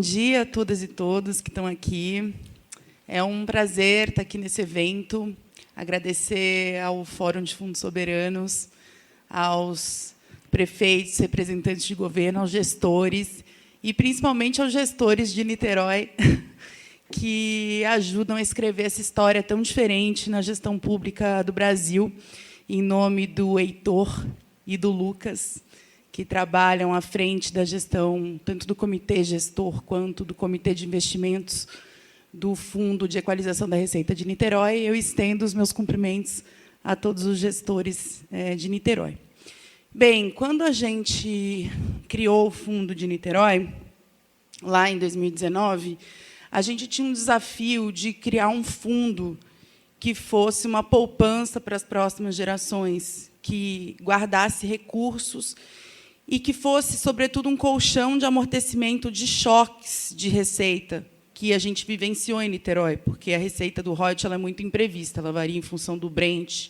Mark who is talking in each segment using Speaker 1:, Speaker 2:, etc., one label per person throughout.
Speaker 1: dia a todas e todos que estão aqui. É um prazer estar aqui nesse evento. Agradecer ao Fórum de Fundos Soberanos, aos prefeitos, representantes de governo, aos gestores, e principalmente aos gestores de Niterói, que ajudam a escrever essa história tão diferente na gestão pública do Brasil, em nome do Heitor e do Lucas, que trabalham à frente da gestão, tanto do comitê gestor quanto do comitê de investimentos do Fundo de Equalização da Receita de Niterói. Eu estendo os meus cumprimentos a todos os gestores de Niterói. Bem, quando a gente criou o Fundo de Niterói, lá em 2019, a gente tinha um desafio de criar um fundo que fosse uma poupança para as próximas gerações, que guardasse recursos e que fosse, sobretudo, um colchão de amortecimento de choques de receita que a gente vivenciou em Niterói, porque a receita do royalties ela é muito imprevista, ela varia em função do Brent,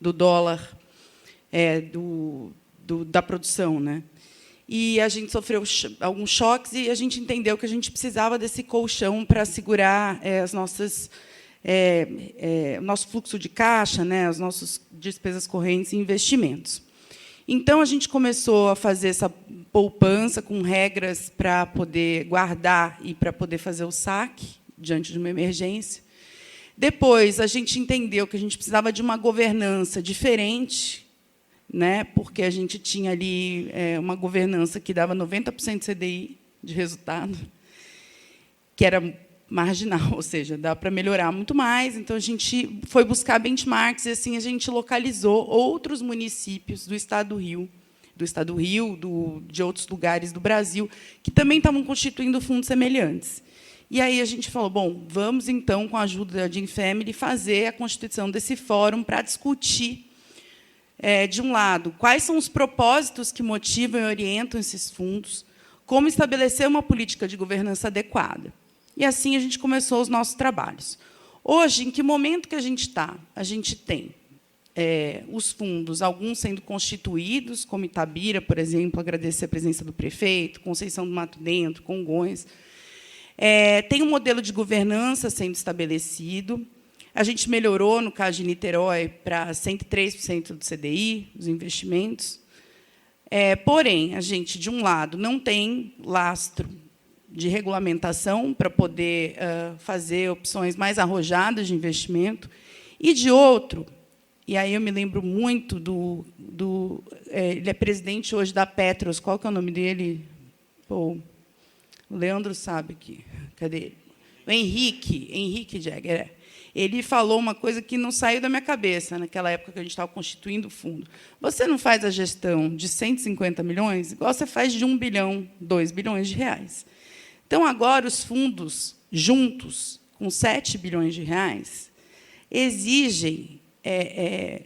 Speaker 1: do dólar, da produção, né? E a gente sofreu alguns choques e a gente entendeu que a gente precisava desse colchão para segurar o nosso fluxo de caixa, né, as nossas despesas correntes e investimentos. Então, a gente começou a fazer essa poupança com regras para poder guardar e para poder fazer o saque diante de uma emergência. Depois, a gente entendeu que a gente precisava de uma governança diferente, né, porque a gente tinha ali uma governança que dava 90% de CDI de resultado, que era marginal, ou seja, dá para melhorar muito mais. Então, a gente foi buscar benchmarks e, assim, a gente localizou outros municípios do Estado do Rio, de outros lugares do Brasil, que também estavam constituindo fundos semelhantes. E aí a gente falou, bom, vamos, então, com a ajuda da Jim Family, fazer a constituição desse fórum para discutir, de um lado, quais são os propósitos que motivam e orientam esses fundos, como estabelecer uma política de governança adequada. E, assim, a gente começou os nossos trabalhos. Hoje, em que momento que a gente está? A gente tem os fundos, alguns sendo constituídos, como Itabira, por exemplo, agradecer a presença do prefeito, Conceição do Mato Dentro, Congonhas. Tem um modelo de governança sendo estabelecido. A gente melhorou, no caso de Niterói, para 103% do CDI, dos investimentos. Porém, a gente, de um lado, não tem lastro de regulamentação para poder fazer opções mais arrojadas de investimento, e, de outro, e aí eu me lembro muito ele é presidente hoje da Petros, qual que é o nome dele? Pô, o Leandro sabe aqui. Cadê ele? O Henrique Jäger. Ele falou uma coisa que não saiu da minha cabeça naquela época que a gente estava constituindo o fundo. Você não faz a gestão de 150 milhões igual você faz de 1 bilhão, 2 bilhões de reais. Então, agora, os fundos, juntos, com 7 bilhões de reais, exigem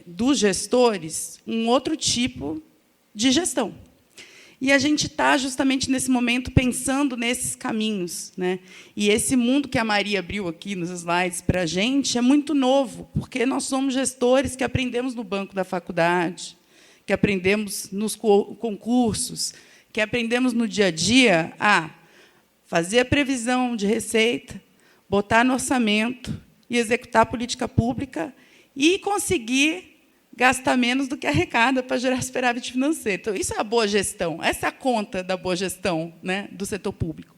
Speaker 1: dos gestores um outro tipo de gestão. E a gente está, justamente, nesse momento, pensando nesses caminhos, né? E esse mundo que a Maria abriu aqui nos slides para a gente é muito novo, porque nós somos gestores que aprendemos no banco da faculdade, que aprendemos nos concursos, que aprendemos no dia a dia a fazer a previsão de receita, botar no orçamento e executar a política pública e conseguir gastar menos do que arrecada para gerar superávit financeiro. Então, isso é a boa gestão, essa é a conta da boa gestão, né, do setor público.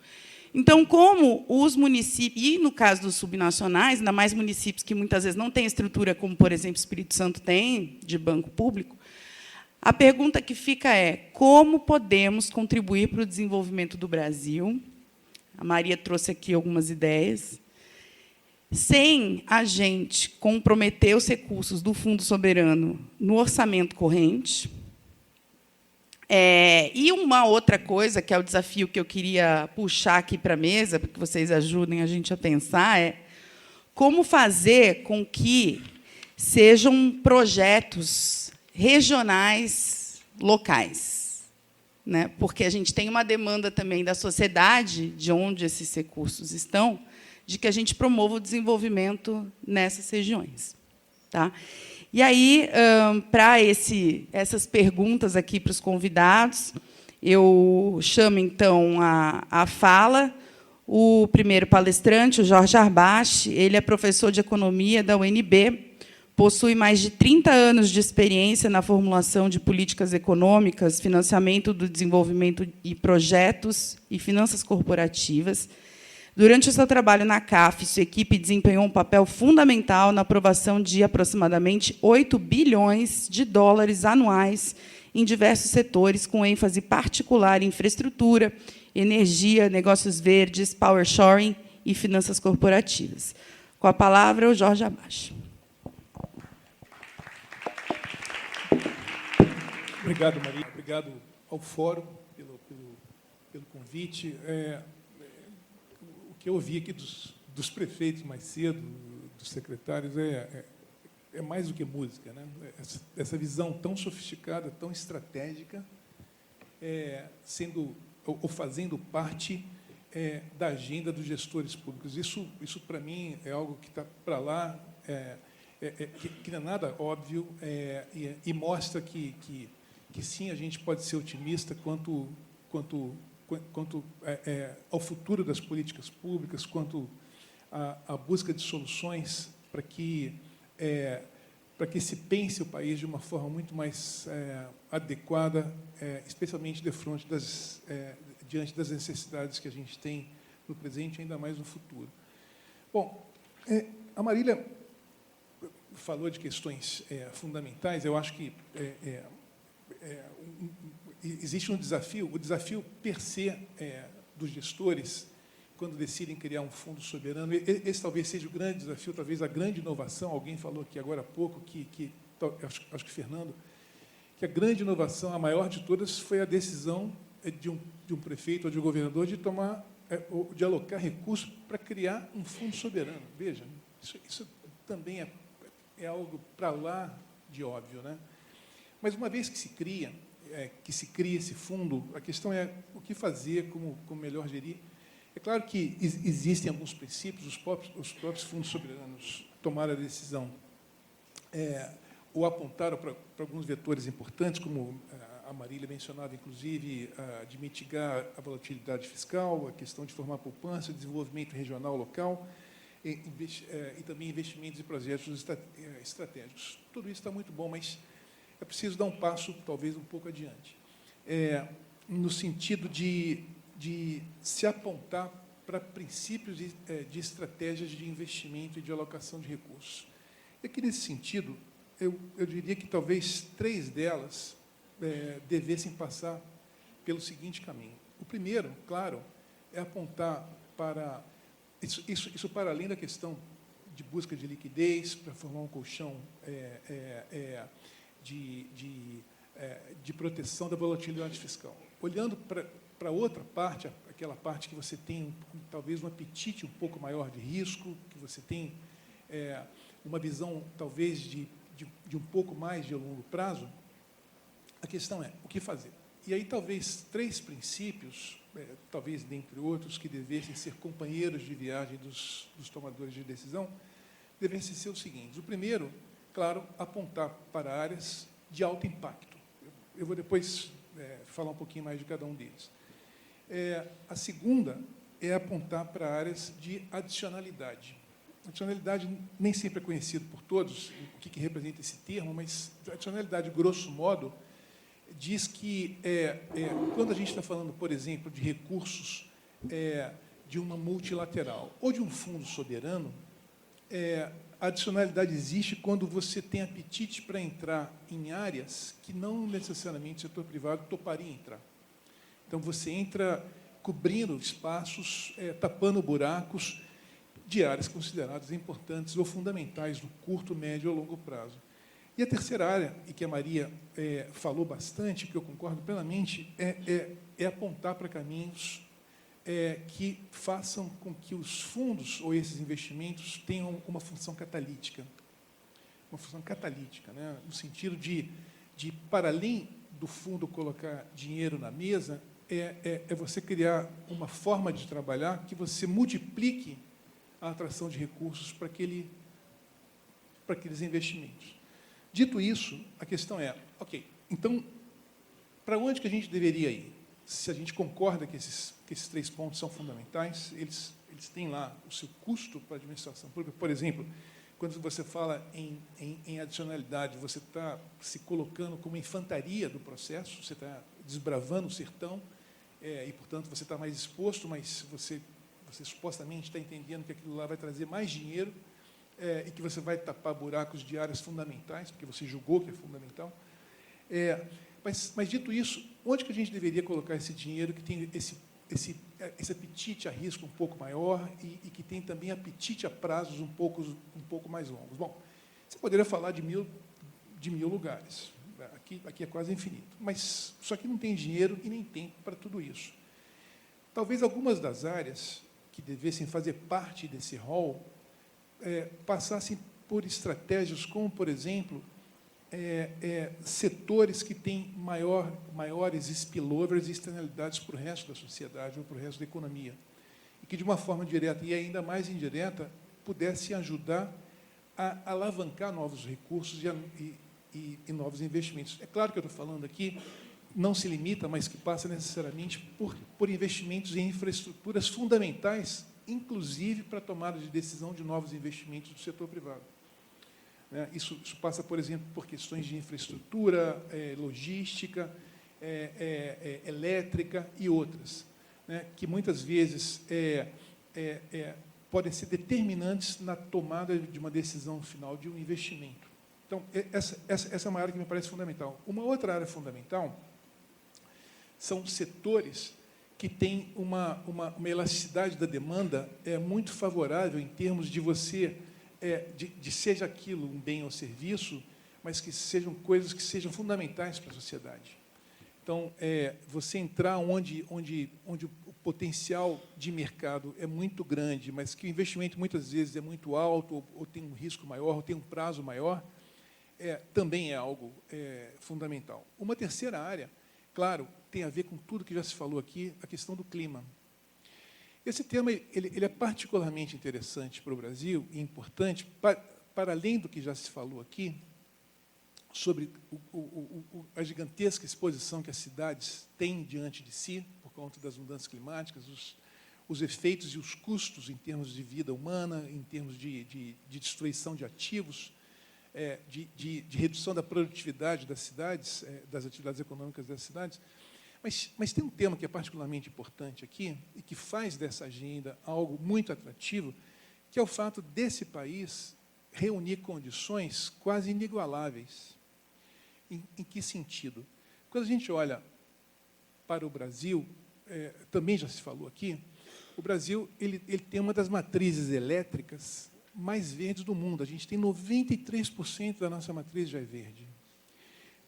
Speaker 1: Então, como os municípios, e no caso dos subnacionais, ainda mais municípios que muitas vezes não têm estrutura, como, por exemplo, o Espírito Santo tem, de banco público, a pergunta que fica é como podemos contribuir para o desenvolvimento do Brasil. A Maria trouxe aqui algumas ideias, sem a gente comprometer os recursos do Fundo Soberano no orçamento corrente. E uma outra coisa, que é o desafio que eu queria puxar aqui para a mesa, para que vocês ajudem a gente a pensar, é como fazer com que sejam projetos regionais, locais, né? Porque a gente tem uma demanda também da sociedade, de onde esses recursos estão, de que a gente promova o desenvolvimento nessas regiões. Tá? E aí, para essas perguntas aqui para os convidados, eu chamo, então, a fala O primeiro palestrante, o Jorge Arbache, ele é professor de economia da UNB, possui mais de 30 anos de experiência na formulação de políticas econômicas, financiamento do desenvolvimento e projetos e finanças corporativas. Durante o seu trabalho na CAF, sua equipe desempenhou um papel fundamental na aprovação de aproximadamente 8 bilhões de dólares anuais em diversos setores, com ênfase particular em infraestrutura, energia, negócios verdes, power shoring e finanças corporativas. Com a palavra, o Jorge Arbache.
Speaker 2: Obrigado, Maria. Obrigado ao Fórum pelo convite. O que eu ouvi aqui dos prefeitos mais cedo, dos secretários, é mais do que música, né? Essa visão tão sofisticada, tão estratégica, sendo ou fazendo parte da agenda dos gestores públicos. Isso para mim, é algo que está para lá, que não é nada óbvio, e mostra que sim, a gente pode ser otimista quanto ao futuro das políticas públicas, quanto à busca de soluções para que se pense o país de uma forma muito mais adequada, especialmente diante das necessidades que a gente tem no presente e ainda mais no futuro. Bom, a Marília falou de questões fundamentais. Eu acho que existe um desafio, o desafio per se dos gestores, quando decidem criar um fundo soberano. Esse talvez seja o grande desafio, talvez a grande inovação. Alguém falou aqui agora há pouco, acho que Fernando, que a grande inovação, a maior de todas, foi a decisão de um prefeito ou de um governador de alocar recursos para criar um fundo soberano. Veja, isso também é algo para lá de óbvio, né? Mas, uma vez que se cria esse fundo, a questão é o que fazer, como melhor gerir. É claro que existem alguns princípios, os próprios fundos soberanos tomaram a decisão, ou apontaram para alguns vetores importantes, como a Marília mencionava, inclusive, de mitigar a volatilidade fiscal, a questão de formar poupança, desenvolvimento regional local, e também investimentos e projetos estratégicos. Tudo isso está muito bom, mas é preciso dar um passo, talvez, um pouco adiante, no sentido de se apontar para princípios de estratégias de investimento e de alocação de recursos. E aqui, nesse sentido, eu diria que talvez 3 delas devessem passar pelo seguinte caminho. O primeiro, claro, é apontar para... Isso para além da questão de busca de liquidez, para formar um colchão de proteção da volatilidade fiscal. Olhando para outra parte, aquela parte que você tem talvez um apetite um pouco maior de risco, que você tem uma visão talvez de um pouco mais de longo prazo, a questão é o que fazer. E aí talvez 3 princípios, talvez dentre outros, que devessem ser companheiros de viagem dos tomadores de decisão, devessem ser os seguintes. O primeiro, claro, apontar para áreas de alto impacto. Eu vou depois falar um pouquinho mais de cada um deles. A segunda é apontar para áreas de adicionalidade. Adicionalidade nem sempre é conhecido por todos, o que representa esse termo, mas adicionalidade, grosso modo, diz que, quando a gente está falando, por exemplo, de recursos de uma multilateral ou de um fundo soberano, a adicionalidade existe quando você tem apetite para entrar em áreas que não necessariamente o setor privado toparia entrar. Então, você entra cobrindo espaços, tapando buracos de áreas consideradas importantes ou fundamentais no curto, médio ou longo prazo. E a terceira área, e que a Maria falou bastante, que eu concordo plenamente, é apontar para caminhos que façam com que os fundos ou esses investimentos tenham uma função catalítica. Uma função catalítica, né? No sentido de, para além do fundo colocar dinheiro na mesa, você criar uma forma de trabalhar que você multiplique a atração de recursos para aqueles investimentos. Dito isso, a questão é, ok, então, para onde que a gente deveria ir? se a gente concorda que esses 3 pontos são fundamentais, eles têm lá o seu custo para a administração pública. Por exemplo, quando você fala em adicionalidade, você está se colocando como infantaria do processo, você está desbravando o sertão, e, portanto, você está mais exposto, mas você supostamente está entendendo que aquilo lá vai trazer mais dinheiro, e que você vai tapar buracos de áreas fundamentais, porque você julgou que é fundamental. Mas, dito isso, onde que a gente deveria colocar esse dinheiro que tem esse apetite a risco um pouco maior e que tem também apetite a prazos um pouco mais longos? Bom, você poderia falar de mil lugares. Aqui é quase infinito. Mas só que não tem dinheiro e nem tempo para tudo isso. Talvez algumas das áreas que devessem fazer parte desse rol passassem por estratégias como, por exemplo, setores que têm maiores spillovers e externalidades para o resto da sociedade ou para o resto da economia, e que, de uma forma direta e ainda mais indireta, pudessem ajudar a alavancar novos recursos e novos investimentos. É claro que eu estou falando aqui, não se limita, mas que passa necessariamente por investimentos em infraestruturas fundamentais, inclusive para a tomada de decisão de novos investimentos do setor privado. Isso passa, por exemplo, por questões de infraestrutura, logística, elétrica e outras, que muitas vezes podem ser determinantes na tomada de uma decisão final de um investimento. Então, essa é uma área que me parece fundamental. Uma outra área fundamental são setores que têm uma elasticidade da demanda muito favorável em termos de você... de seja aquilo um bem ou serviço, mas que sejam coisas que sejam fundamentais para a sociedade. Então, você entrar onde o potencial de mercado é muito grande, mas que o investimento, muitas vezes, é muito alto, ou tem um risco maior, ou tem um prazo maior, também é algo fundamental. Uma terceira área, claro, tem a ver com tudo que já se falou aqui, a questão do clima. Esse tema ele é particularmente interessante para o Brasil e importante, para além do que já se falou aqui, sobre a gigantesca exposição que as cidades têm diante de si, por conta das mudanças climáticas, os efeitos e os custos em termos de vida humana, em termos de destruição de ativos, de redução da produtividade das cidades, das atividades econômicas das cidades. Mas tem um tema que é particularmente importante aqui e que faz dessa agenda algo muito atrativo, que é o fato desse país reunir condições quase inigualáveis. Em que sentido? Quando a gente olha para o Brasil, também já se falou aqui, o Brasil ele tem uma das matrizes elétricas mais verdes do mundo. A gente tem 93% da nossa matriz já é verde.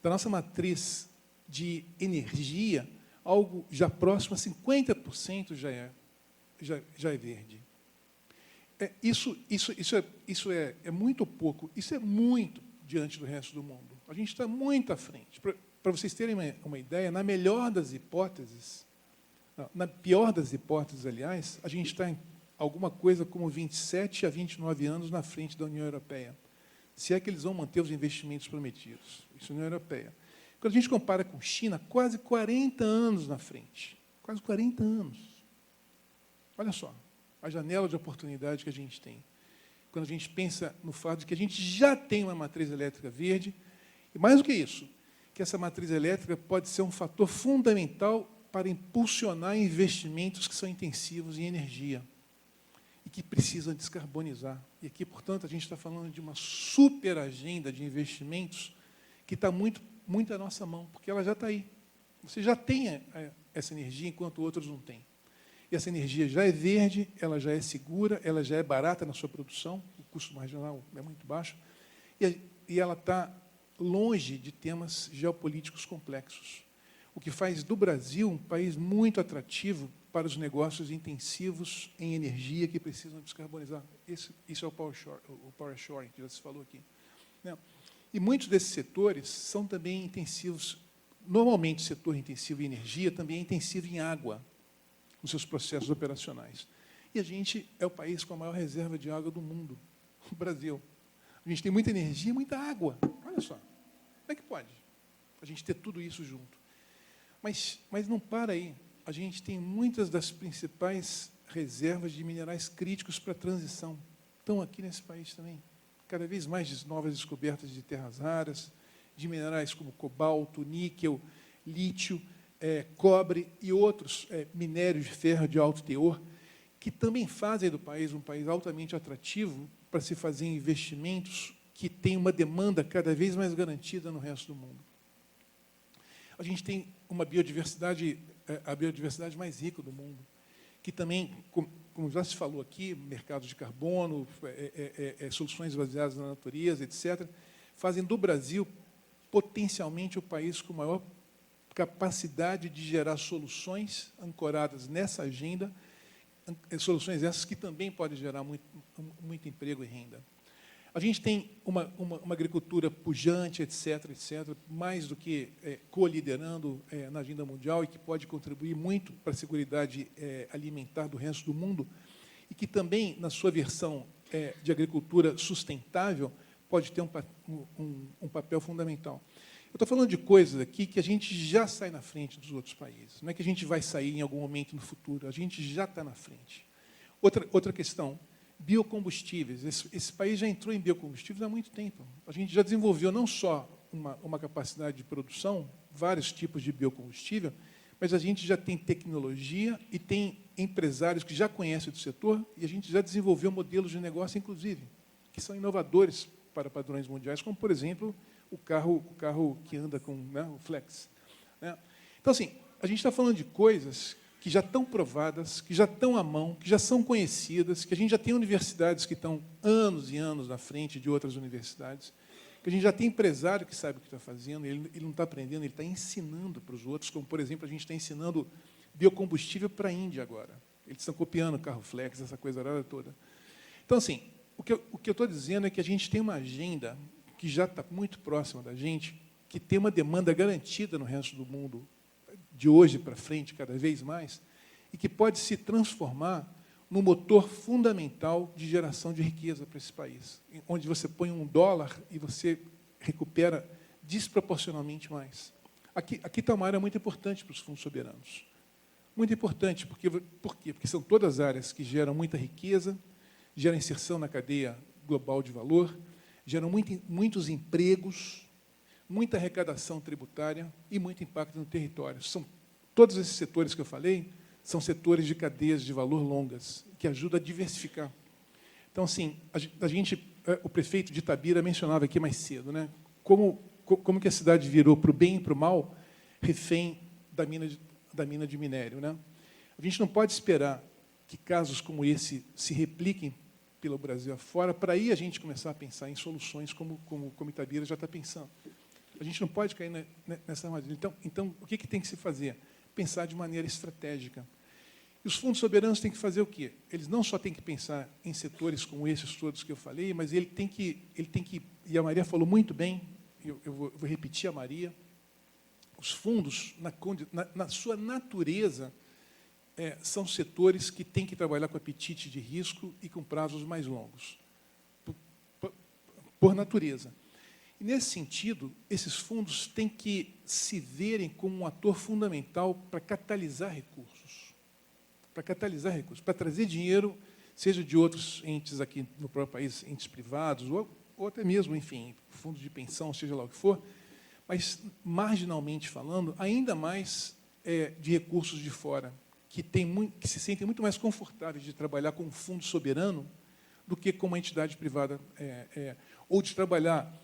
Speaker 2: Da nossa matriz de energia, algo já próximo a 50% já é verde. Isso é muito pouco, isso é muito diante do resto do mundo. A gente está muito à frente. Para vocês terem uma ideia, na melhor das hipóteses, na pior das hipóteses, aliás, a gente está em alguma coisa como 27 a 29 anos na frente da União Europeia, se é que eles vão manter os investimentos prometidos. Isso é a União Europeia. Quando a gente compara com China, quase 40 anos na frente. Quase 40 anos. Olha só, a janela de oportunidade que a gente tem. Quando a gente pensa no fato de que a gente já tem uma matriz elétrica verde, e mais do que isso, que essa matriz elétrica pode ser um fator fundamental para impulsionar investimentos que são intensivos em energia e que precisam descarbonizar. E aqui, portanto, a gente está falando de uma super agenda de investimentos que está muito à nossa mão, porque ela já está aí. Você já tem essa energia, enquanto outros não têm. E essa energia já é verde, ela já é segura, ela já é barata na sua produção, o custo marginal é muito baixo, e ela está longe de temas geopolíticos complexos, o que faz do Brasil um país muito atrativo para os negócios intensivos em energia que precisam descarbonizar. Isso é o power shoring, que já se falou aqui. E muitos desses setores são também intensivos. Normalmente, o setor intensivo em energia também é intensivo em água, nos seus processos operacionais. E a gente é o país com a maior reserva de água do mundo, o Brasil. A gente tem muita energia e muita água. Olha só, como é que pode a gente ter tudo isso junto? Mas não para aí. A gente tem muitas das principais reservas de minerais críticos para a transição. Estão aqui nesse país também. Cada vez mais novas descobertas de terras raras, de minerais como cobalto, níquel, lítio, cobre e outros minérios de ferro de alto teor, que também fazem do país um país altamente atrativo para se fazer investimentos que têm uma demanda cada vez mais garantida no resto do mundo. A gente tem uma biodiversidade, a biodiversidade mais rica do mundo, que também, como já se falou aqui, mercado de carbono, soluções baseadas na natureza, etc., fazem do Brasil potencialmente o país com maior capacidade de gerar soluções ancoradas nessa agenda, soluções essas que também podem gerar muito emprego e renda. A gente tem uma agricultura pujante, etc., mais do que co-liderando na agenda mundial e que pode contribuir muito para a seguridade alimentar do resto do mundo e que também, na sua versão de agricultura sustentável, pode ter um papel fundamental. Eu estou falando de coisas aqui que a gente já sai na frente dos outros países. Não é que a gente vai sair em algum momento no futuro, a gente já está na frente. Outra questão, biocombustíveis. Esse país já entrou em biocombustíveis há muito tempo. A gente já desenvolveu não só uma capacidade de produção, vários tipos de biocombustível, mas a gente já tem tecnologia e tem empresários que já conhecem do setor e a gente já desenvolveu modelos de negócio, inclusive, que são inovadores para padrões mundiais, como, por exemplo, o carro que anda com, né, o Flex. Né? Então, assim, a gente está falando de coisas que já estão provadas, que já estão à mão, que já são conhecidas, que a gente já tem universidades que estão anos e anos na frente de outras universidades, que a gente já tem empresário que sabe o que está fazendo, ele não está aprendendo, ele está ensinando para os outros, como, por exemplo, a gente está ensinando biocombustível para a Índia agora. Eles estão copiando o carro Flex, essa coisa rara toda. Então, assim, o que eu estou dizendo é que a gente tem uma agenda que já está muito próxima da gente, que tem uma demanda garantida no resto do mundo, de hoje para frente, cada vez mais, e que pode se transformar no motor fundamental de geração de riqueza para esse país, onde você põe $1 e você recupera desproporcionalmente mais. Aqui está uma área muito importante para os fundos soberanos. Muito importante, por quê? Porque são todas áreas que geram muita riqueza, geram inserção na cadeia global de valor, geram muitos empregos, muita arrecadação tributária e muito impacto no território. Todos esses setores que eu falei são setores de cadeias de valor longas, que ajudam a diversificar. Então, assim, o prefeito de Itabira mencionava aqui mais cedo, né, como que a cidade virou para o bem e para o mal, refém da mina de minério. Né? A gente não pode esperar que casos como esse se repliquem pelo Brasil afora, para aí a gente começar a pensar em soluções como Itabira já está pensando. A gente não pode cair nessa armadilha. Então, o que tem que se fazer? Pensar de maneira estratégica. E os fundos soberanos têm que fazer o quê? Eles não só têm que pensar em setores como esses todos que eu falei, mas ele tem que, e a Maria falou muito bem, eu vou repetir a Maria, os fundos, na sua natureza, são setores que têm que trabalhar com apetite de risco e com prazos mais longos, por natureza. E, nesse sentido, esses fundos têm que se verem como um ator fundamental para catalisar recursos, para trazer dinheiro, seja de outros entes aqui no próprio país, entes privados, ou até mesmo, enfim, fundos de pensão, seja lá o que for, mas, marginalmente falando, ainda mais de recursos de fora, que se sentem muito mais confortáveis de trabalhar com um fundo soberano do que com uma entidade privada, ou de trabalhar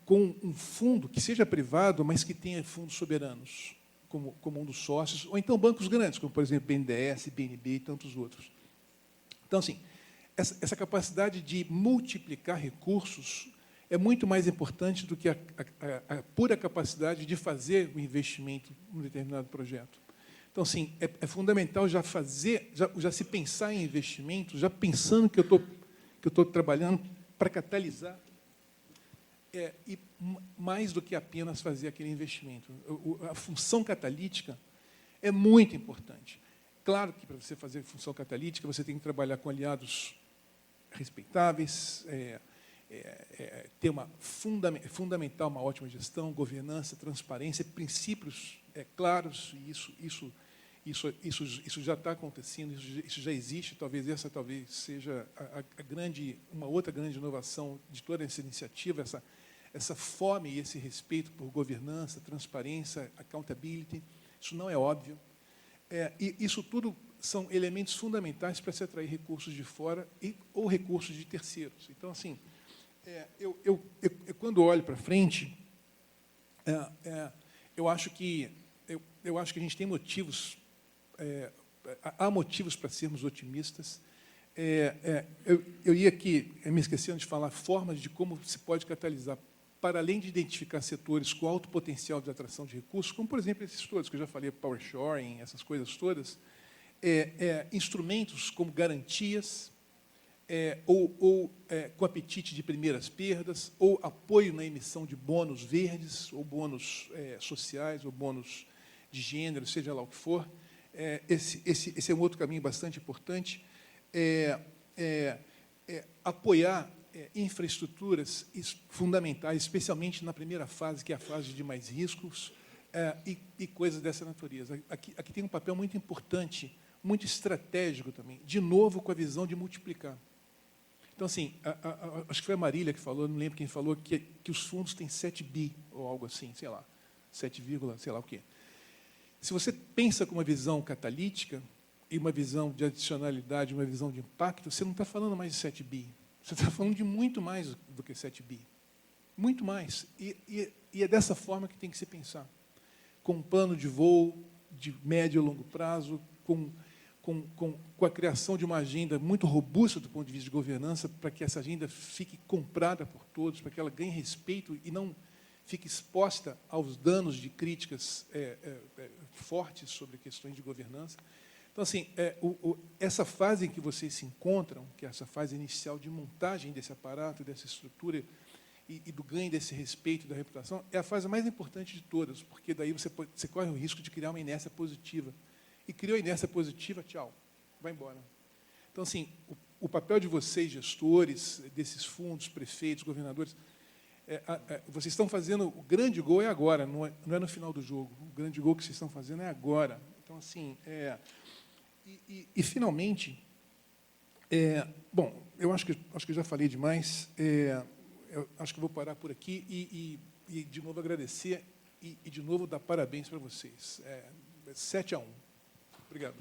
Speaker 2: com um fundo que seja privado, mas que tenha fundos soberanos, como um dos sócios, ou então bancos grandes, como, por exemplo, BNDES, BNB e tantos outros. Então, assim, essa capacidade de multiplicar recursos é muito mais importante do que a pura capacidade de fazer o investimento num determinado projeto. Então, assim, é fundamental já se pensar em investimentos, já pensando que eu estou trabalhando para catalisar, e mais do que apenas fazer aquele investimento. A função catalítica é muito importante. Claro que, para você fazer função catalítica, você tem que trabalhar com aliados respeitáveis, ter fundamental uma ótima gestão, governança, transparência, princípios claros, e isso já está acontecendo, isso já existe. Talvez essa seja uma outra grande inovação de toda essa iniciativa, essa fome e esse respeito por governança, transparência, accountability. Isso não é óbvio. E isso tudo são elementos fundamentais para se atrair recursos de fora ou recursos de terceiros. Então, assim, eu quando olho para frente, eu acho que a gente tem motivos, há motivos para sermos otimistas. Eu ia aqui, me esquecendo de falar, formas de como se pode catalisar, para além de identificar setores com alto potencial de atração de recursos, como, por exemplo, esses todos que eu já falei, power shoring, essas coisas todas, instrumentos como garantias, ou com apetite de primeiras perdas, ou apoio na emissão de bônus verdes, ou bônus sociais, ou bônus de gênero, seja lá o que for. Esse é um outro caminho bastante importante. Apoiar infraestruturas fundamentais, especialmente na primeira fase, que é a fase de mais riscos, e coisas dessa natureza. Aqui tem um papel muito importante, muito estratégico também, de novo com a visão de multiplicar. Então, assim, acho que foi a Marília que falou, não lembro quem falou, que os fundos têm 7 bi, ou algo assim, sei lá, 7, sei lá o quê. Se você pensa com uma visão catalítica, e uma visão de adicionalidade, uma visão de impacto, você não está falando mais de 7 bi. Você está falando de muito mais do que 7 bi. Muito mais. E é dessa forma que tem que se pensar. Com um plano de voo de médio e longo prazo, com a criação de uma agenda muito robusta do ponto de vista de governança, para que essa agenda fique comprada por todos, para que ela ganhe respeito e não fique exposta aos danos de críticas fortes sobre questões de governança. Então, assim, essa fase em que vocês se encontram, que é essa fase inicial de montagem desse aparato, dessa estrutura e do ganho desse respeito e da reputação, é a fase mais importante de todas, porque daí você corre o risco de criar uma inércia positiva. E criou a inércia positiva, tchau, vai embora. Então, assim, o papel de vocês, gestores desses fundos, prefeitos, governadores, vocês estão fazendo, o grande gol é agora, não é no final do jogo. O grande gol que vocês estão fazendo é agora. Então, assim, E, finalmente, bom, eu acho que já falei demais, eu acho que vou parar por aqui e de novo, agradecer e de novo, dar parabéns para vocês. 7-1. Obrigado.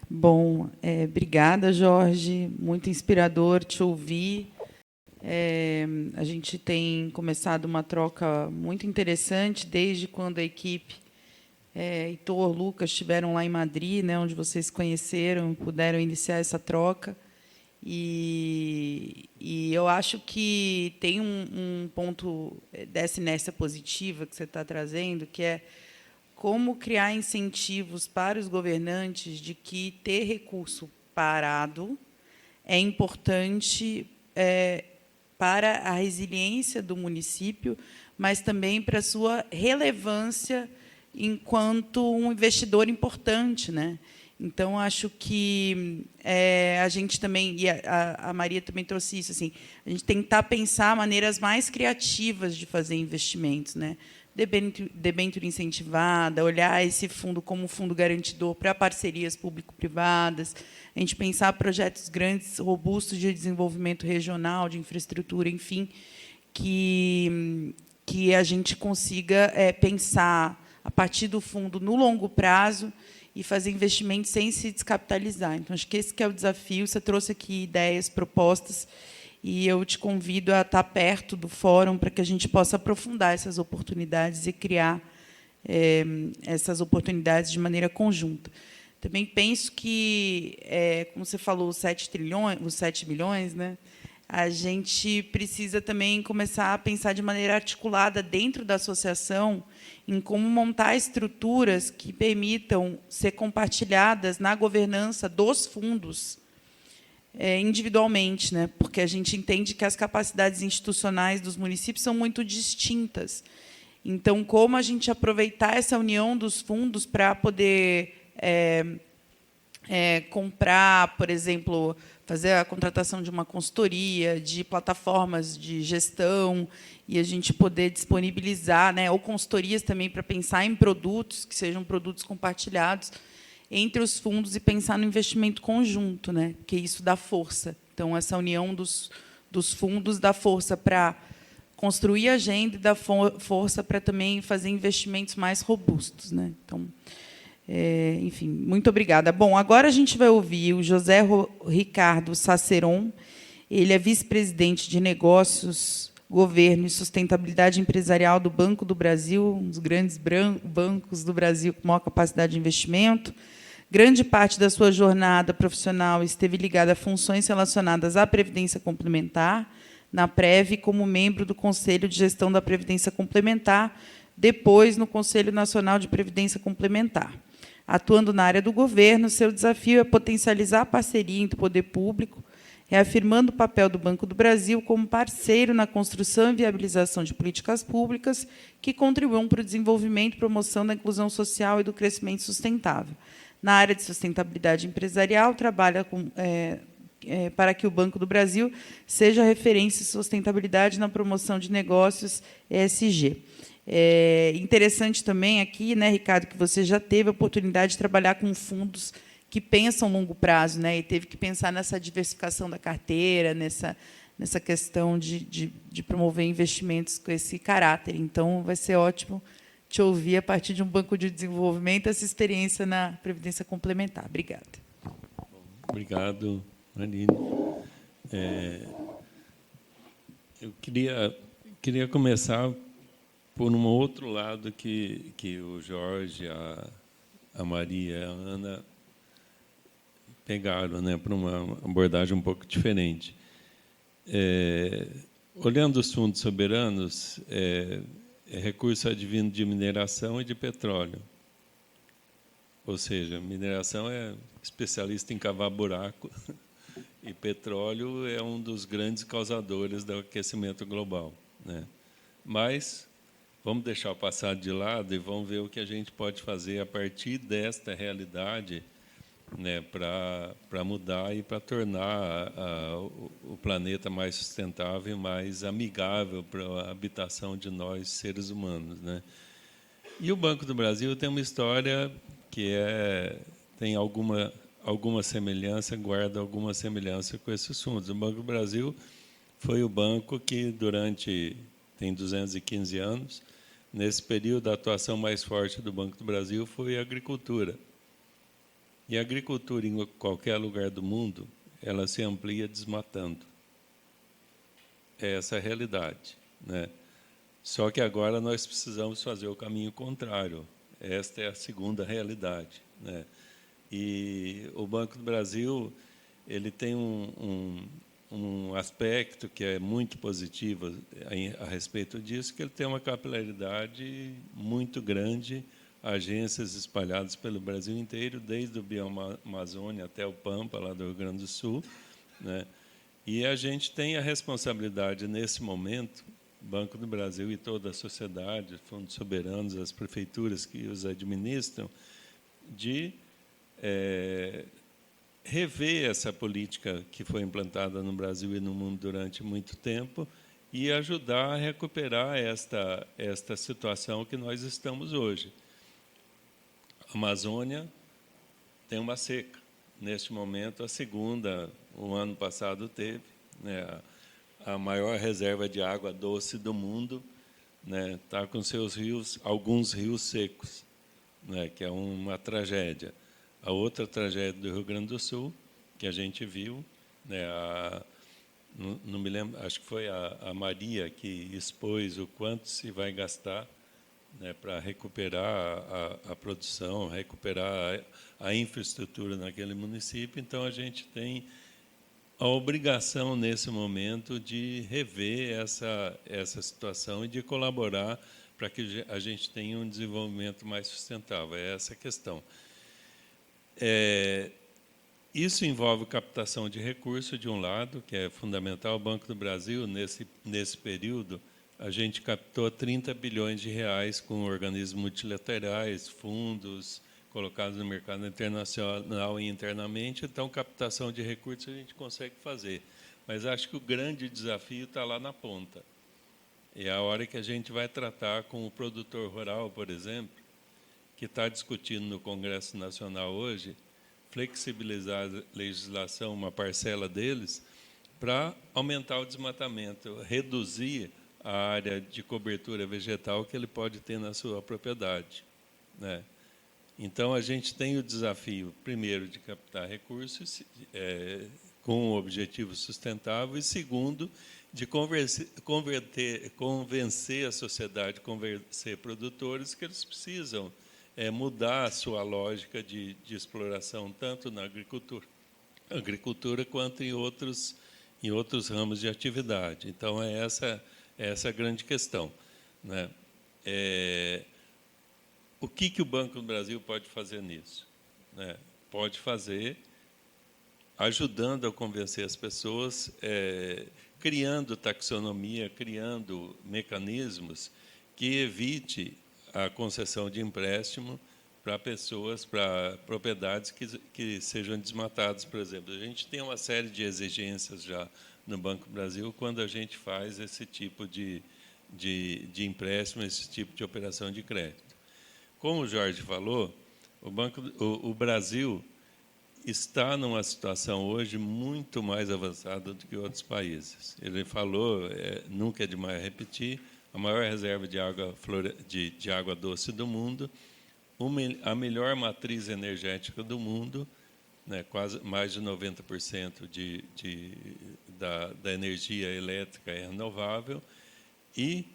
Speaker 1: Bom, obrigada, Jorge. Muito inspirador te ouvir. A gente tem começado uma troca muito interessante desde quando a equipe Heitor, Lucas estiveram lá em Madrid, né, onde vocês se conheceram, puderam iniciar essa troca. E eu acho que tem um ponto dessa inércia positiva que você está trazendo, que é como criar incentivos para os governantes de que ter recurso parado é importante para a resiliência do município, mas também para a sua relevância enquanto um investidor importante, né? Então, acho que a gente também, e a Maria também trouxe isso, assim, a gente tentar pensar maneiras mais criativas de fazer investimentos, né? Debênture incentivada, olhar esse fundo como um fundo garantidor para parcerias público-privadas, a gente pensar projetos grandes, robustos de desenvolvimento regional, de infraestrutura, enfim, que a gente consiga pensar a partir do fundo no longo prazo e fazer investimentos sem se descapitalizar. Então, acho que esse que é o desafio. Você trouxe aqui ideias, propostas, e eu te convido a estar perto do fórum para que a gente possa aprofundar essas oportunidades e criar essas oportunidades de maneira conjunta. Também penso que, como você falou, os 7 bilhões, né, a gente precisa também começar a pensar de maneira articulada dentro da associação em como montar estruturas que permitam ser compartilhadas na governança dos fundos individualmente, né? Porque a gente entende que as capacidades institucionais dos municípios são muito distintas Então, como a gente aproveitar essa união dos fundos para poder comprar, por exemplo, fazer a contratação de uma consultoria, de plataformas de gestão, e a gente poder disponibilizar, né, ou consultorias também para pensar em produtos, que sejam produtos compartilhados entre os fundos, e pensar no investimento conjunto, né, porque isso dá força. Então, essa união dos fundos dá força para construir a agenda e dá força para também fazer investimentos mais robustos, né. Então, enfim, muito obrigada. Bom, agora a gente vai ouvir o José Ricardo Saceron. Ele é vice-presidente de Negócios, Governo e Sustentabilidade Empresarial do Banco do Brasil, um dos grandes bancos do Brasil com maior capacidade de investimento. Grande parte da sua jornada profissional esteve ligada a funções relacionadas à Previdência Complementar, na Prev, como membro do Conselho de Gestão da Previdência Complementar, depois no Conselho Nacional de Previdência Complementar. Atuando na área do governo, seu desafio é potencializar a parceria entre o poder público, reafirmando o papel do Banco do Brasil como parceiro na construção e viabilização de políticas públicas que contribuam para o desenvolvimento e promoção da inclusão social e do crescimento sustentável. Na área de sustentabilidade empresarial, trabalha para que o Banco do Brasil seja referência em sustentabilidade na promoção de negócios ESG. É interessante também aqui, né, Ricardo, que você já teve a oportunidade de trabalhar com fundos que pensam longo prazo, né, e teve que pensar nessa diversificação da carteira, nessa questão de promover investimentos com esse caráter. Então, vai ser ótimo te ouvir, a partir de um banco de desenvolvimento, essa experiência na Previdência Complementar. Obrigada.
Speaker 3: Obrigado, Aline. Eu queria começar por um outro lado que o Jorge, a Maria e a Ana pegaram, né, para uma abordagem um pouco diferente. Olhando os fundos soberanos, recurso advindo de mineração e de petróleo. Ou seja, mineração é especialista em cavar buraco e petróleo é um dos grandes causadores do aquecimento global, né? Mas vamos deixar o passado de lado e vamos ver o que a gente pode fazer a partir desta realidade, né, para mudar e para tornar o planeta mais sustentável e mais amigável para a habitação de nós, seres humanos, né? E o Banco do Brasil tem uma história que tem alguma semelhança, guarda alguma semelhança com esses fundos. O Banco do Brasil foi o banco que, tem 215 anos, nesse período, a atuação mais forte do Banco do Brasil foi a agricultura. E a agricultura, em qualquer lugar do mundo, ela se amplia desmatando. É essa a realidade, né? Só que agora nós precisamos fazer o caminho contrário. Esta é a segunda realidade, né? E o Banco do Brasil ele tem um aspecto que é muito positivo a respeito disso, que ele tem uma capilaridade muito grande, agências espalhadas pelo Brasil inteiro, desde o Bioamazônia até o Pampa, lá do Rio Grande do Sul, né? E a gente tem a responsabilidade, nesse momento, Banco do Brasil e toda a sociedade, fundos soberanos, as prefeituras que os administram, de rever essa política que foi implantada no Brasil e no mundo durante muito tempo e ajudar a recuperar esta situação que nós estamos hoje. A Amazônia tem uma seca. Neste momento, a segunda, o ano passado teve, né, a maior reserva de água doce do mundo, né, está com seus rios, alguns rios secos, né, que é uma tragédia. A outra tragédia do Rio Grande do Sul, que a gente viu, né, não me lembro, acho que foi a Maria que expôs o quanto se vai gastar, né, para recuperar a produção, recuperar a infraestrutura naquele município. Então, a gente tem a obrigação, nesse momento, de rever essa situação e de colaborar para que a gente tenha um desenvolvimento mais sustentável. É essa a questão. Isso envolve captação de recursos, de um lado, que é fundamental. O Banco do Brasil, nesse período, a gente captou 30 bilhões de reais com organismos multilaterais, fundos colocados no mercado internacional e internamente. Então, captação de recursos a gente consegue fazer. Mas acho que o grande desafio está lá na ponta. É a hora que a gente vai tratar com o produtor rural, por exemplo, que está discutindo no Congresso Nacional hoje, flexibilizar a legislação, uma parcela deles, para aumentar o desmatamento, reduzir a área de cobertura vegetal que ele pode ter na sua propriedade, né? Então, a gente tem o desafio, primeiro, de captar recursos com um objetivo sustentável, e, segundo, de convencer a sociedade, convencer produtores que eles precisam mudar a sua lógica de exploração, tanto na agricultura quanto em outros ramos de atividade. Então, é essa a grande questão, né? O que o Banco do Brasil pode fazer nisso, né? Pode fazer ajudando a convencer as pessoas, criando taxonomia, criando mecanismos que evite a concessão de empréstimo para pessoas, para propriedades que sejam desmatadas, por exemplo. A gente tem uma série de exigências já no Banco do Brasil quando a gente faz esse tipo de empréstimo, esse tipo de operação de crédito. Como o Jorge falou, o Brasil está numa situação hoje muito mais avançada do que outros países. Ele falou, nunca é demais repetir, a maior reserva de água doce do mundo, a melhor matriz energética do mundo, né, quase mais de 90% da energia elétrica é renovável, e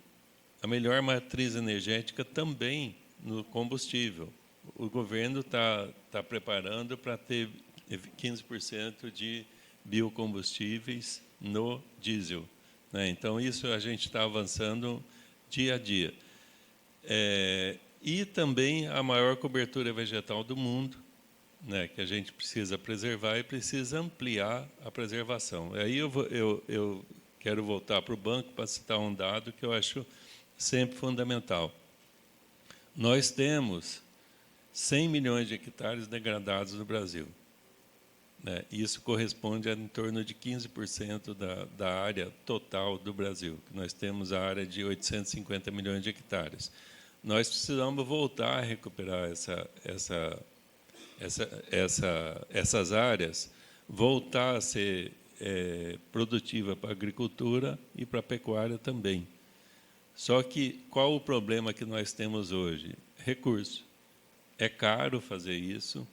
Speaker 3: a melhor matriz energética também no combustível. O governo está preparando para ter 15% de biocombustíveis no diesel, né? Então, isso a gente está avançando dia a dia. E também a maior cobertura vegetal do mundo, né, que a gente precisa preservar e precisa ampliar a preservação. Aí eu quero voltar para o banco para citar um dado que eu acho sempre fundamental. Nós temos 100 milhões de hectares degradados no Brasil, né? Isso corresponde a em torno de 15% da área total do Brasil. Nós temos a área de 850 milhões de hectares. Nós precisamos voltar a recuperar essas áreas, voltar a ser produtiva para a agricultura e para a pecuária também. Só que qual o problema que nós temos hoje? Recurso. É caro fazer isso.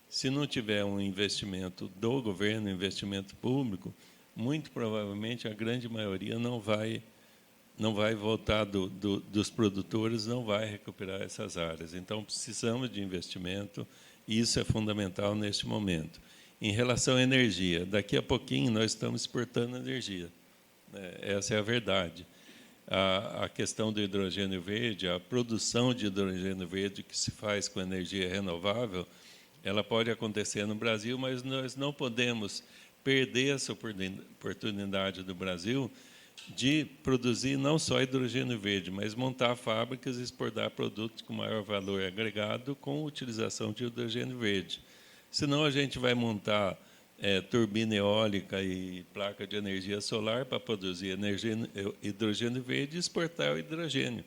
Speaker 3: Se não tiver um investimento do governo, investimento público, muito provavelmente a grande maioria não vai voltar dos produtores, não vai recuperar essas áreas. Então, precisamos de investimento, e isso é fundamental neste momento. Em relação à energia, daqui a pouquinho nós estamos exportando energia, né? Essa é a verdade. A questão do hidrogênio verde, a produção de hidrogênio verde que se faz com energia renovável, ela pode acontecer no Brasil, mas nós não podemos perder essa oportunidade do Brasil de produzir não só hidrogênio verde, mas montar fábricas e exportar produtos com maior valor agregado com utilização de hidrogênio verde. Senão, a gente vai montar turbina eólica e placa de energia solar para produzir hidrogênio verde e exportar o hidrogênio,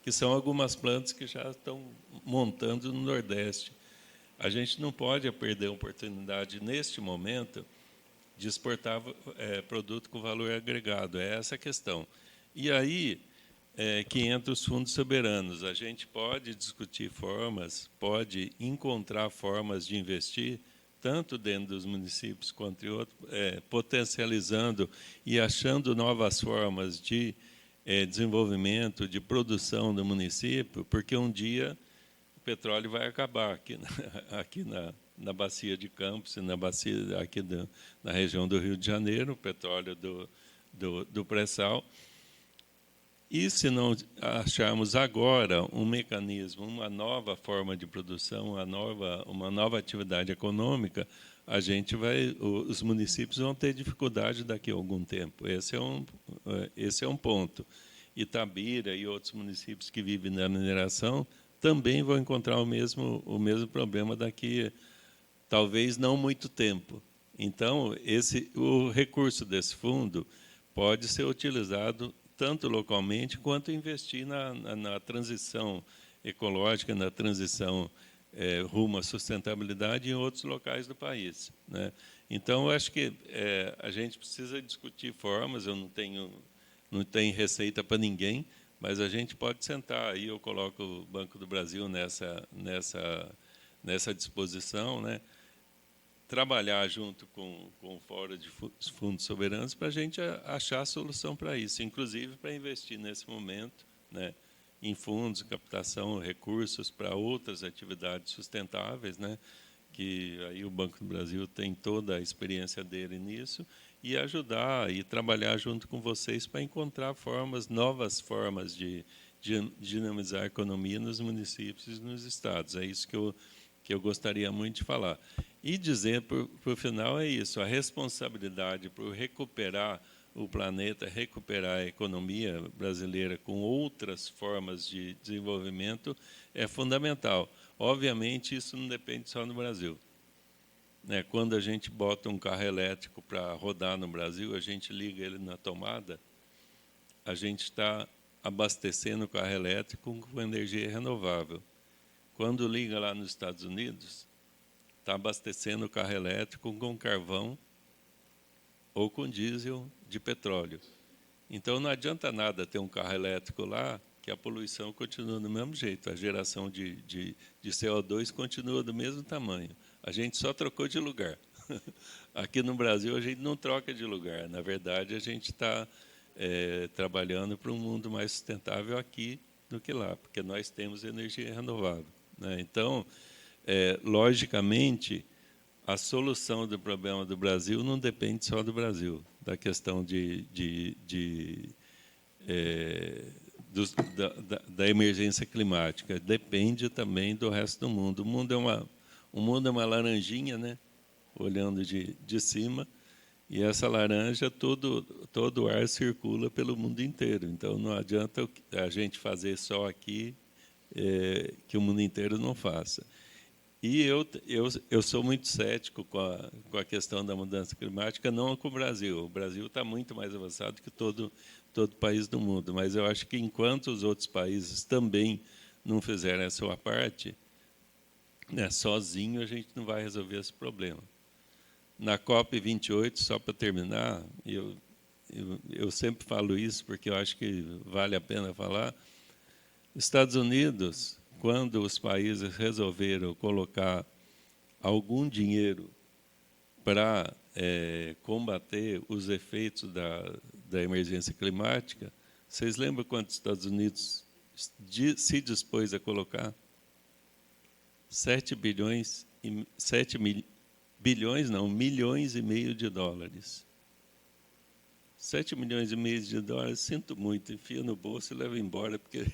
Speaker 3: que são algumas plantas que já estão montando no Nordeste. A gente não pode perder a oportunidade, neste momento, de exportar produto com valor agregado. É essa a questão. E aí que entra os fundos soberanos. A gente pode discutir formas, pode encontrar formas de investir, tanto dentro dos municípios quanto em outros, potencializando e achando novas formas de desenvolvimento, de produção do município, porque um dia o petróleo vai acabar aqui na bacia de Campos, na bacia aqui na região do Rio de Janeiro, o petróleo do pré-sal. E se não acharmos agora um mecanismo, uma nova forma de produção, uma nova atividade econômica, os municípios vão ter dificuldade daqui a algum tempo. Esse é um ponto. Itabira e outros municípios que vivem da mineração também vão encontrar o mesmo problema daqui, talvez não muito tempo. Então, o recurso desse fundo pode ser utilizado tanto localmente quanto investir na transição ecológica, na transição rumo à sustentabilidade em outros locais do país, né? Então, eu acho que a gente precisa discutir formas. Eu não tenho receita para ninguém, mas a gente pode sentar. Aí eu coloco o Banco do Brasil nessa disposição, né? Trabalhar junto com o Fórum de Fundos Soberanos para a gente achar a solução para isso, inclusive para investir nesse momento, né, em fundos, captação, recursos para outras atividades sustentáveis, né, que aí o Banco do Brasil tem toda a experiência dele nisso, e ajudar e trabalhar junto com vocês para encontrar novas formas de dinamizar a economia nos municípios e nos estados. É isso que eu gostaria muito de falar. E dizer, para o final, é isso: a responsabilidade por recuperar o planeta, recuperar a economia brasileira com outras formas de desenvolvimento é fundamental. Obviamente, isso não depende só do Brasil, né? Quando a gente bota um carro elétrico para rodar no Brasil, a gente liga ele na tomada, a gente está abastecendo o carro elétrico com energia renovável. Quando liga lá nos Estados Unidos, está abastecendo o carro elétrico com carvão ou com diesel de petróleo. Então, não adianta nada ter um carro elétrico lá, que a poluição continua do mesmo jeito, a geração de CO2 continua do mesmo tamanho. A gente só trocou de lugar. Aqui no Brasil, a gente não troca de lugar. Na verdade, a gente está trabalhando para um mundo mais sustentável aqui do que lá, porque nós temos energia renovável, né? Então, logicamente, a solução do problema do Brasil não depende só do Brasil, da questão da emergência climática. Depende também do resto do mundo. O mundo é uma laranjinha, né? Olhando de cima, e essa laranja, todo o ar circula pelo mundo inteiro. Então, não adianta a gente fazer só aqui que o mundo inteiro não faça. E eu sou muito cético com a questão da mudança climática, não com o Brasil. O Brasil está muito mais avançado que todo país do mundo, mas eu acho que, enquanto os outros países também não fizerem a sua parte, né, sozinho a gente não vai resolver esse problema. Na COP28, só para terminar, eu sempre falo isso porque eu acho que vale a pena falar, Estados Unidos, quando os países resolveram colocar algum dinheiro para combater os efeitos da emergência climática, vocês lembram quanto os Estados Unidos se dispôs a colocar? milhões e meio de dólares. 7 milhões e meio de dólares, sinto muito, enfia no bolso e leva embora, porque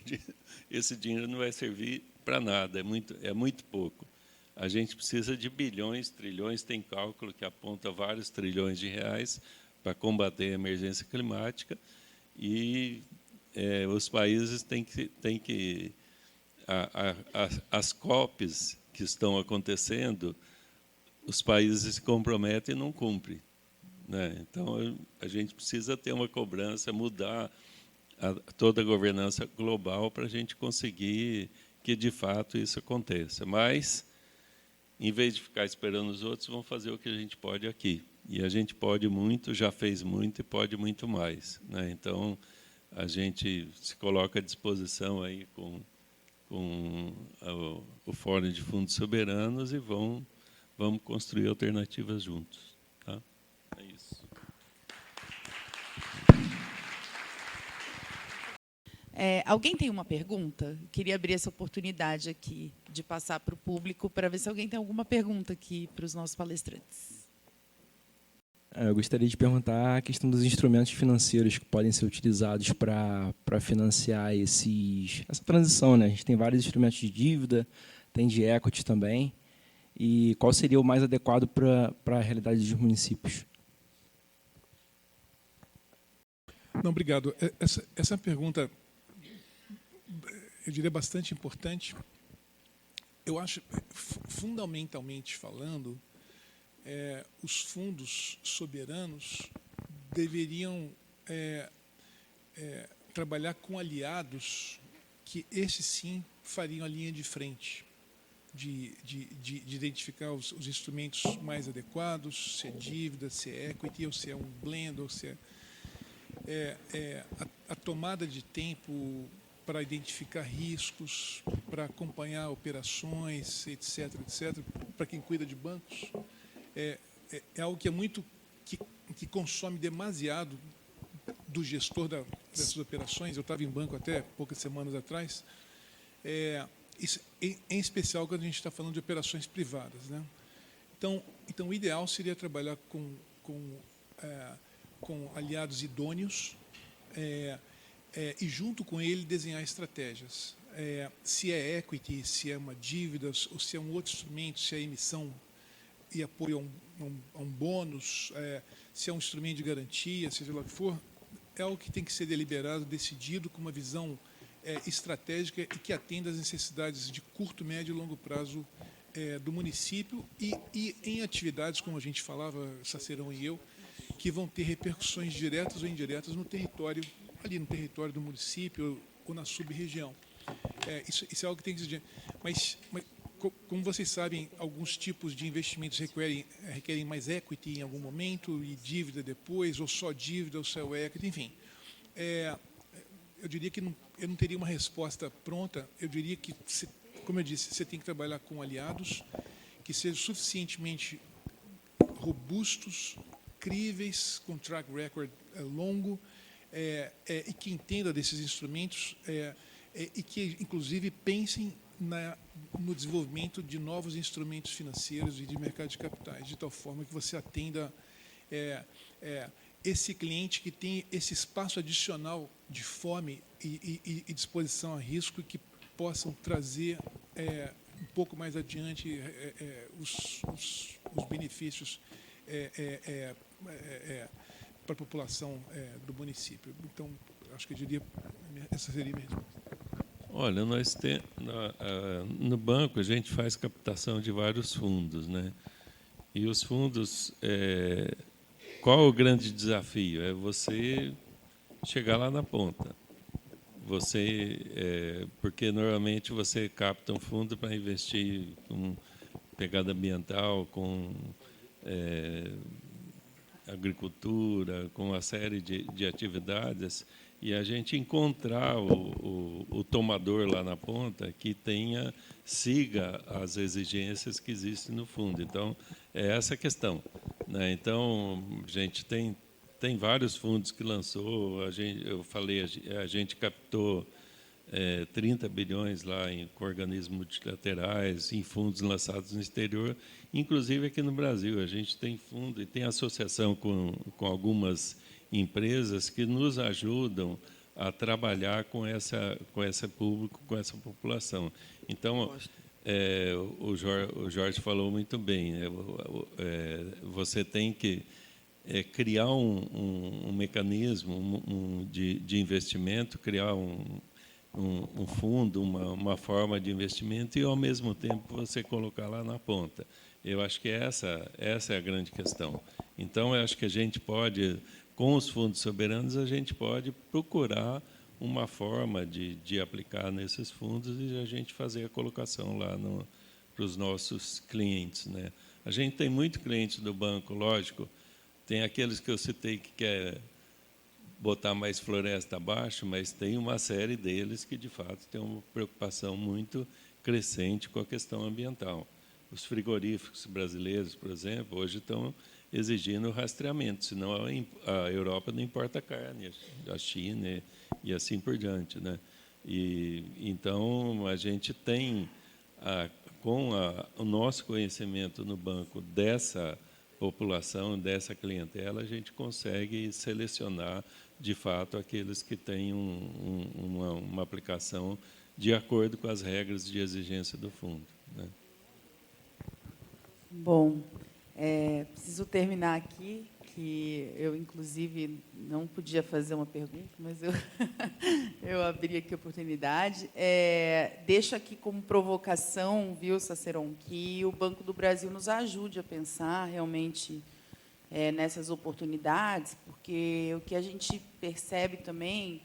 Speaker 3: esse dinheiro não vai servir para nada, é muito pouco. A gente precisa de bilhões, trilhões, tem cálculo que aponta vários trilhões de reais para combater a emergência climática, e os países têm que as COPs que estão acontecendo, os países se comprometem e não cumprem, né? Então, a gente precisa ter uma cobrança, mudar toda a governança global para a gente conseguir que, de fato, isso aconteça. Mas, em vez de ficar esperando os outros, vamos fazer o que a gente pode aqui. E a gente pode muito, já fez muito e pode muito mais, né? Então, a gente se coloca à disposição aí com o Fórum de Fundos Soberanos e vamos construir alternativas juntos. Tá? É isso.
Speaker 1: Alguém tem uma pergunta? Queria abrir essa oportunidade aqui de passar para o público para ver se alguém tem alguma pergunta aqui para os nossos palestrantes.
Speaker 4: Eu gostaria de perguntar a questão dos instrumentos financeiros que podem ser utilizados para financiar essa transição, né? A gente tem vários instrumentos de dívida, tem de equity também. E qual seria o mais adequado para a realidade dos municípios?
Speaker 2: Não, obrigado. Essa pergunta, eu diria, bastante importante. Eu acho, fundamentalmente falando, os fundos soberanos deveriam trabalhar com aliados que, esses sim, fariam a linha de frente, de identificar os instrumentos mais adequados, se é dívida, se é equity, ou se é um blend, ou se é a tomada de tempo para identificar riscos, para acompanhar operações, etc., para quem cuida de bancos, é algo que é muito que consome demasiado do gestor dessas operações. Eu estava em banco até poucas semanas atrás, em especial quando a gente está falando de operações privadas, né? Então, o ideal seria trabalhar com aliados idôneos, e, junto com ele, desenhar estratégias. Se é equity, se é uma dívida, ou se é um outro instrumento, se é emissão e apoio a um bônus, se é um instrumento de garantia, seja lá o que for, é algo que tem que ser deliberado, decidido, com uma visão estratégica e que atenda às necessidades de curto, médio e longo prazo do município e em atividades, como a gente falava, Sacerão e eu, que vão ter repercussões diretas ou indiretas no território, ali no território do município ou na sub-região. Isso é algo que tem que existir. Mas, como vocês sabem, alguns tipos de investimentos requerem mais equity em algum momento e dívida depois, ou só dívida, ou só equity, enfim. Eu diria que eu não teria uma resposta pronta. Eu diria que, como eu disse, você tem que trabalhar com aliados que sejam suficientemente robustos, críveis, com track record longo, e que entenda desses instrumentos e que, inclusive, pensem no desenvolvimento de novos instrumentos financeiros e de mercado de capitais, de tal forma que você atenda esse cliente que tem esse espaço adicional de fome e disposição a risco, que possam trazer um pouco mais adiante os benefícios para a população do município. Então, acho que eu diria, essa seria a minha resposta.
Speaker 3: Olha, no banco a gente faz captação de vários fundos, né? E os fundos, qual o grande desafio? É você chegar lá na ponta. Porque normalmente você capta um fundo para investir com pegada ambiental, com agricultura, com uma série de atividades, e a gente encontrar o tomador lá na ponta que siga as exigências que existem no fundo. Então, é essa a questão, né? Então, a gente tem vários fundos que lançou, eu falei, a gente captou 30 bilhões lá com organismos multilaterais, em fundos lançados no exterior, inclusive aqui no Brasil. A gente tem fundo e tem associação com algumas empresas que nos ajudam a trabalhar com esse público, com essa população. Então, o Jorge falou muito bem, você tem que criar um mecanismo de investimento, criar um fundo, uma forma de investimento e, ao mesmo tempo, você colocar lá na ponta. Eu acho que essa é a grande questão. Então, eu acho que a gente pode, com os fundos soberanos, a gente pode procurar uma forma de aplicar nesses fundos e a gente fazer a colocação lá para os nossos clientes, né? A gente tem muito cliente do banco, lógico, tem aqueles que eu citei que quer botar mais floresta abaixo, mas tem uma série deles que, de fato, tem uma preocupação muito crescente com a questão ambiental. Os frigoríficos brasileiros, por exemplo, hoje estão exigindo rastreamento, senão a Europa não importa carne, a China e assim por diante, né? Então, a gente tem, com o nosso conhecimento no banco dessa população, dessa clientela, a gente consegue selecionar, de fato, aqueles que têm uma aplicação de acordo com as regras de exigência do fundo, né?
Speaker 1: Bom, preciso terminar aqui.
Speaker 5: que eu, inclusive, não podia fazer uma pergunta, mas eu, eu abri aqui a oportunidade. Deixo aqui como provocação, viu, Saceron, que o Banco do Brasil nos ajude a pensar realmente nessas oportunidades, porque o que a gente percebe também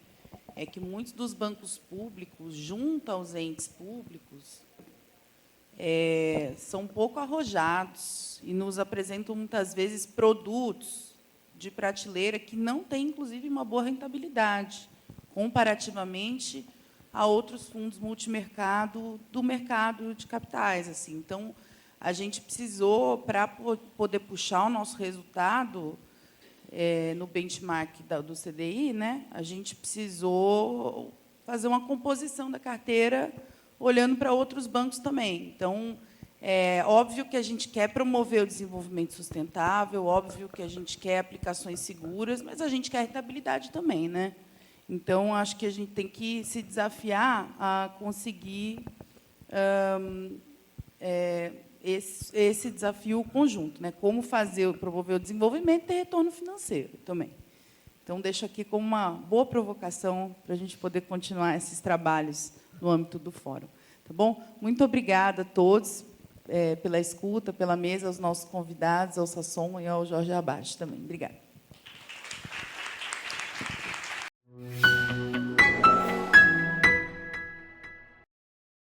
Speaker 5: é que muitos dos bancos públicos, junto aos entes públicos, são pouco arrojados e nos apresentam, muitas vezes, produtos de prateleira que não têm, inclusive, uma boa rentabilidade, comparativamente a outros fundos multimercado do mercado de capitais. Assim. Então, a gente precisou, para poder puxar o nosso resultado no benchmark do CDI, né, a gente precisou fazer uma composição da carteira olhando para outros bancos também. Então, é óbvio que a gente quer promover o desenvolvimento sustentável, óbvio que a gente quer aplicações seguras, mas a gente quer rentabilidade também, né? Então, acho que a gente tem que se desafiar a conseguir esse desafio conjunto, né? Como promover o desenvolvimento e ter retorno financeiro também. Então, deixo aqui como uma boa provocação para a gente poder continuar esses trabalhos no âmbito do fórum. Tá bom? Muito obrigada a todos pela escuta, pela mesa, aos nossos convidados, ao Sasson e ao Jorge Abate também. Obrigada.